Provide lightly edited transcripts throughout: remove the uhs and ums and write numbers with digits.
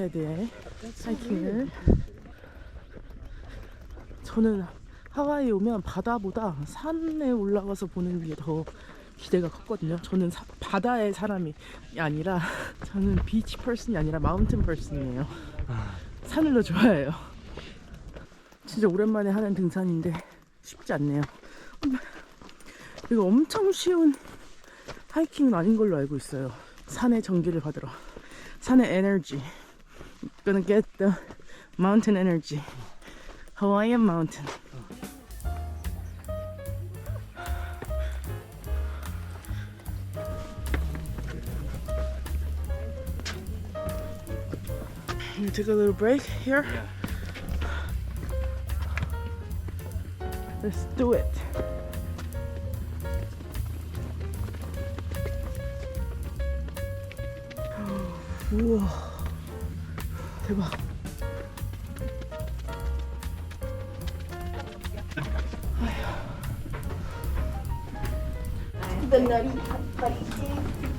헤드의 하이킹을. 저는 하와이에 오면 바다보다 산에 올라가서 보는 게 더 기대가 컸거든요. 저는 바다의 사람이 아니라, 저는 비치 퍼슨이 아니라 마운틴 퍼슨이에요. 산을 더 좋아해요. 진짜 오랜만에 하는 등산인데 쉽지 않네요. 이거 엄청 쉬운 하이킹은 아닌 걸로 알고 있어요. 산의 전기를 받으러, 산의 에너지. Gonna get the mountain energy. Hawaiian mountain. You take a little break here? Yeah. Let's do it. 우와, 대박.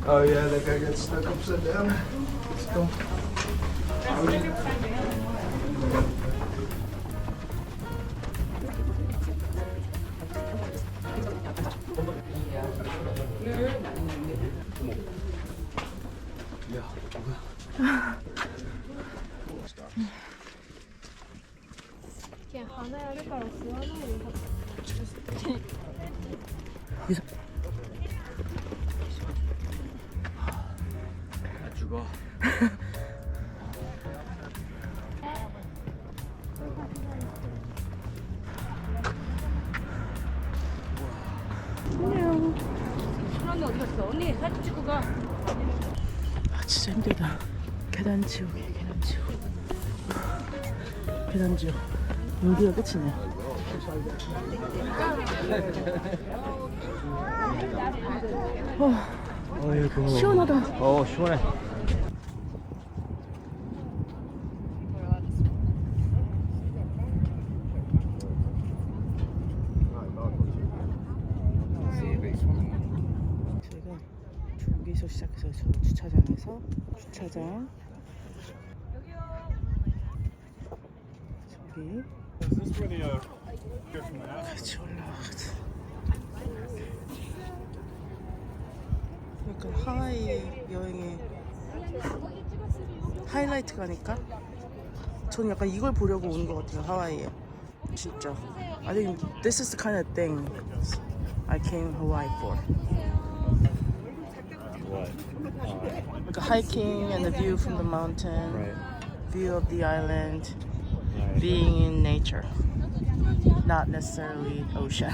Oh yeah, that guy got stuck upside down. Let's go. 죽어. 안녕. 사람이 어디 갔어? 언니 사진 찍고 가. 아, 진짜 힘들다. 계단 지옥이야, 계단 지옥. 계단 지옥. 여기가 끝이네. 시원하다. 시원해. 저희가 여기서 시작해서 저 주차장에서 주차장 저기 같이 올라가자. 약간 하와이 여행의 하이라이트가 아닐까? 저는 약간 이걸 보려고 오는 것 같아요, 하와이에. 진짜 I think this is the kind of thing I came Hawaii for. What? Like a hiking and the view from the mountain, Right. view of the island, being in nature, not necessarily ocean.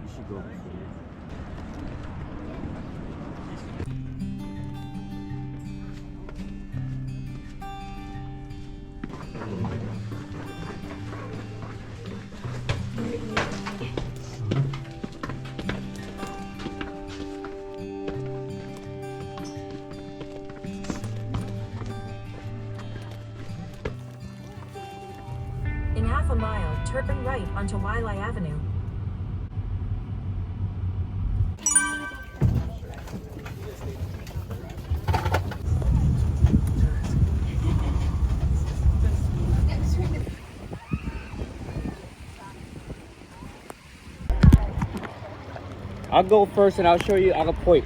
You should go. In half a mile, turn right onto Wailai Avenue. I'll go first and I'll show you. I'll point.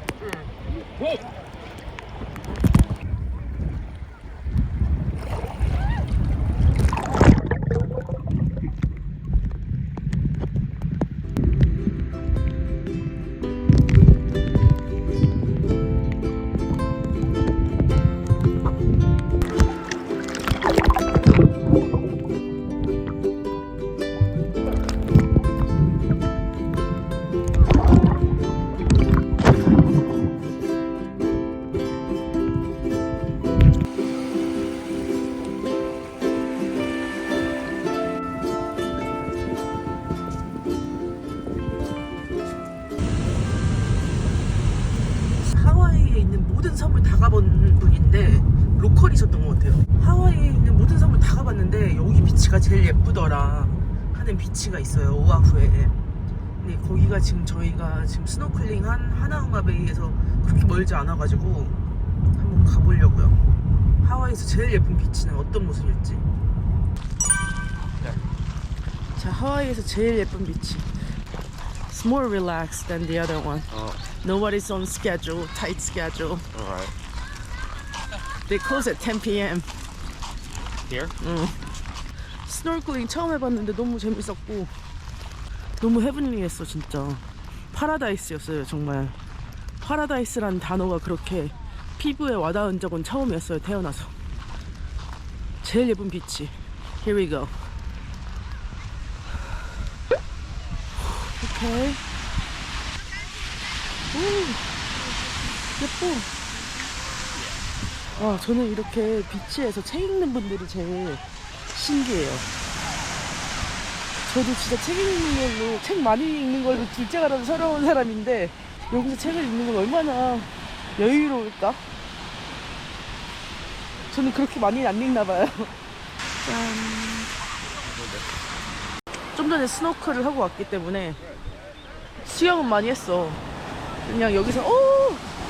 하와이에 있는 모든 섬을 다 가본 분인데 로컬이셨던 것 같아요. 하와이에 있는 모든 섬을 다 가봤는데 여기 비치가 제일 예쁘더라 하는 비치가 있어요, 오아후에. 근데 거기가 지금 저희가 지금 스노클링한 하나우마 베이에서 그렇게 멀지 않아가지고 한번 가보려고요. 하와이에서 제일 예쁜 비치는 어떤 모습일지. 자, 하와이에서 제일 예쁜 비치. It's more relaxed than the other one. Nobody's on schedule, tight schedule. Alright. They close at 10 p.m. Here? 응. 스노클링 처음 해봤는데 너무 재밌었고 너무 헤븐리했어. 진짜 파라다이스였어요. 정말 파라다이스라는 단어가 그렇게 피부에 와닿은 적은 처음이었어요. 태어나서. 제일 예쁜 비치. Here we go. 오케이. 오, 예뻐. 와, 저는 이렇게 비치에서 책 읽는 분들이 제일 신기해요. 저도 진짜 책 읽는 걸로, 책 많이 읽는 걸로 둘째가라도 서러운 사람인데 여기서 책을 읽는 건 얼마나 여유로울까? 저는 그렇게 많이 안 읽나 봐요. 짠. 좀 전에 스노클을 하고 왔기 때문에 수영은 많이 했어. 그냥 여기서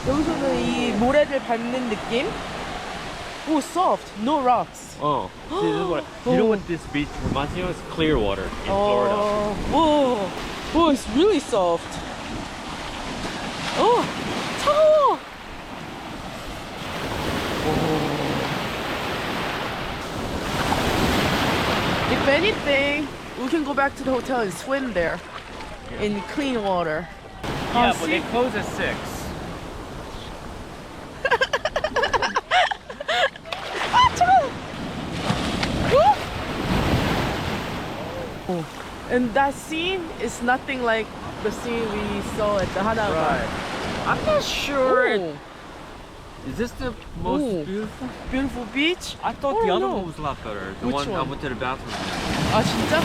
여기서는 이 모래를 밟는 느낌. 오, soft, no rocks. Oh, see, this is what you know what this beach reminds me of? It's clear water in Florida. Whoa, it's really soft. 차가워. If anything, we can go back to the hotel and swim there in clean water. Yeah, but they close at 6. And that scene is nothing like the scene we saw at the Hawaii. Right. I'm not sure. Oh, Is this the most Ooh. beautiful? beautiful beach. I thought Oh, the other no. one was a lot better. The Which one I one? went to the bathroom. 아, 진짜?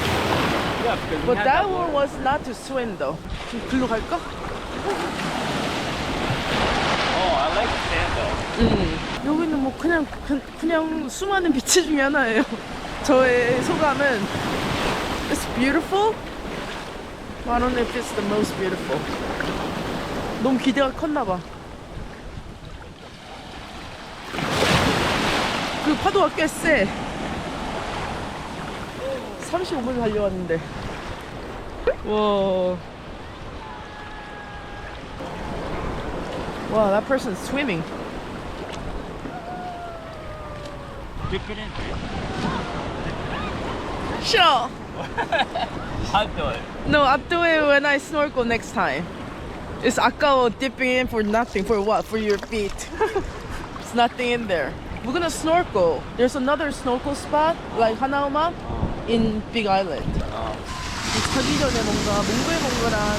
Yeah, because we But had that that one water. was not to swim though. 지금 글로 갈까? Oh, I like the sand though. 여기는 뭐 그냥 수많은 비치 중에 하나예요. 저의 소감은 It's beautiful. I don't know if it's the most beautiful. 너무 기대가 컸나 봐. 그 파도가 꽤 세. 35분 달려왔는데. 와. Wow, that person's swimming. Dip it in. Sure. I'll do it. No, I'll do it when I snorkel next time. It's 아까워 dipping in for nothing. For what? For your feet. There's nothing in there. We're gonna snorkel. There's another snorkel spot like 하나우마 in Big Island. 자기 전에 뭔가 몽글몽글한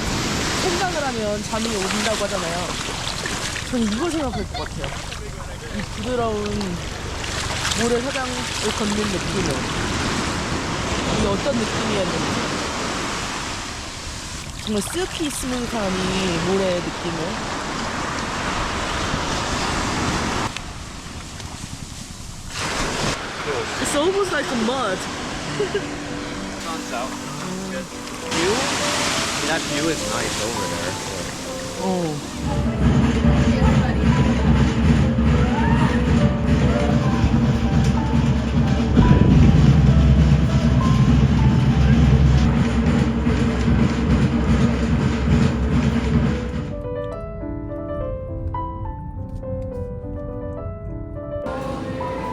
생각을 하면 잠이 온다고 하잖아요. 전 이거 생각할 것 같아요. 이 부드러운 모래사장을 걷는 느낌은 이게 어떤 느낌이었는지. 정말 silky 스무스한 이 모래의 느낌을. It's almost like a mud. Sun's out. Good. View? That view is nice over there. 어.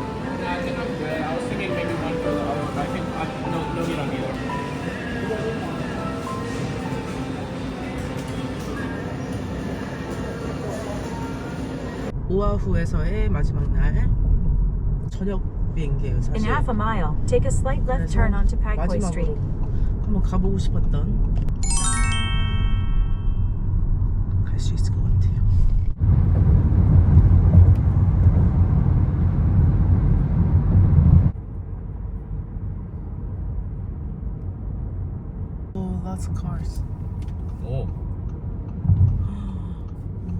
I was thinking maybe one for the other, but I think no need on either. 오아후에서의 마지막 날 저녁 비행기예요. In 사실 half a mile, take a slight left turn onto Paikoi Street. 마지막으로 한번 가보고 싶었던 갈 수 있을 것 같아요. Oh, lots of cars. Oh.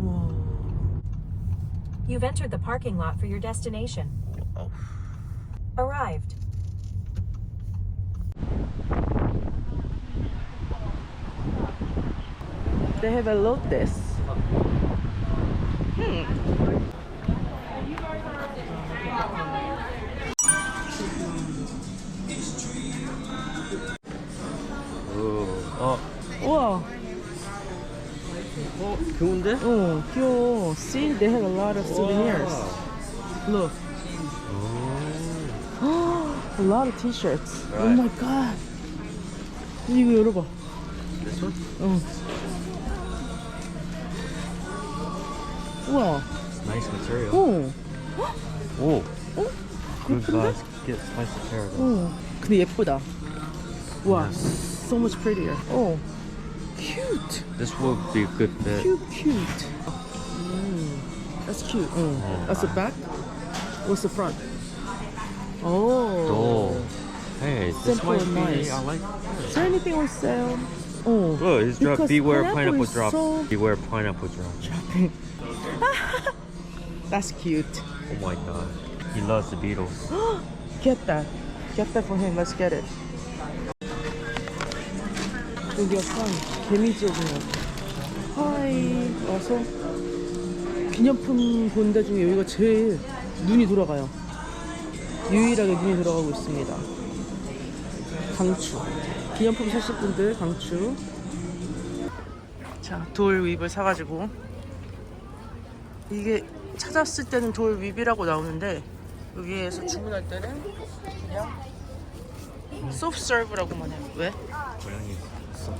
우와. You've entered the parking lot for your destination. Oh. Arrived. They have a lotus. 우와. 좋은데? 어, 귀여워. See, they have a lot of souvenirs. Look. A lot of t-shirts. Oh Right. my god. 이거 열어봐. This one? 어. 우와. Nice material. 어. 오. Good 예쁜데? guys. Get spicy carrot. 어. 근데 예쁘다. 와, so much prettier. 어. Cute. This would be a good fit. Cute. That's cute. That's the back. What's the front? Oh. Hey, this Simple might and be. nice. I like. Is there anything on sale? Oh. Look, it's drop. Because Beware pineapple pineapple is drop. so- Beware pineapple drop. Dropping. That's cute. Oh my god. He loves the Beatles. Get that. Get that for him. Let's get it. 여기 약간 개미지역이네요. 하와이 와서 기념품 본 데 중에 여기가 제일 눈이 돌아가요. 유일하게 눈이 돌아가고 있습니다. 강추. 기념품 사실 분들 강추. 자, 돌 윕을 사가지고 이게 찾았을 때는 돌 윕이라고 나오는데 여기에서 주문할 때는 그냥 소프트 서브라고만 해요. 왜? 고양이 있어.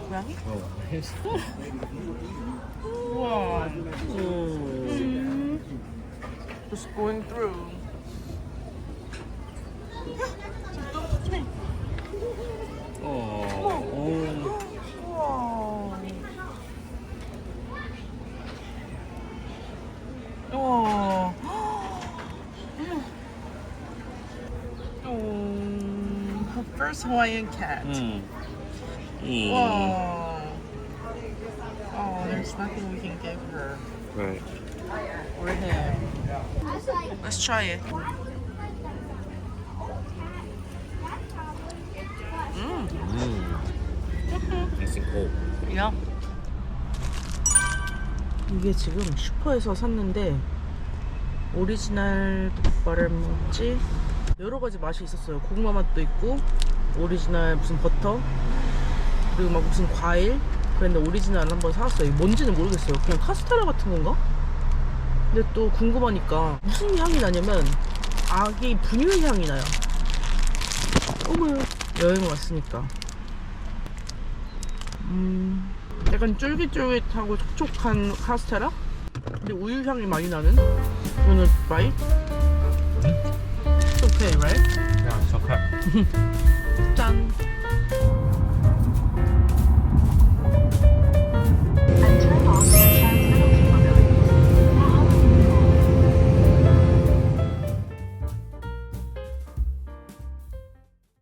고양이? 어. 우와. Just going through. 우와. 우와. Her first Hawaiian cat. Wow. Oh, there's nothing we can give her Right. or him. Let's try it. Nice and cold. Yeah. 이게 지금 슈퍼에서 샀는데 오리지널 족발을 먹지 여러 가지 맛이 있었어요. 고구마 맛도 있고 오리지널 무슨 버터 그리고 막 무슨 과일 그랬는데 오리지널 한번 사왔어요. 이게 뭔지는 모르겠어요. 그냥 카스테라 같은 건가? 근데 또 궁금하니까 무슨 향이 나냐면 아기 분유 향이 나요. 어머요. 여행을 왔으니까 약간 쫄깃쫄깃하고 촉촉한 카스테라? 근데 우유 향이 많이 나는? 오늘 바이? It's okay, right? Yeah, it's okay. 짠!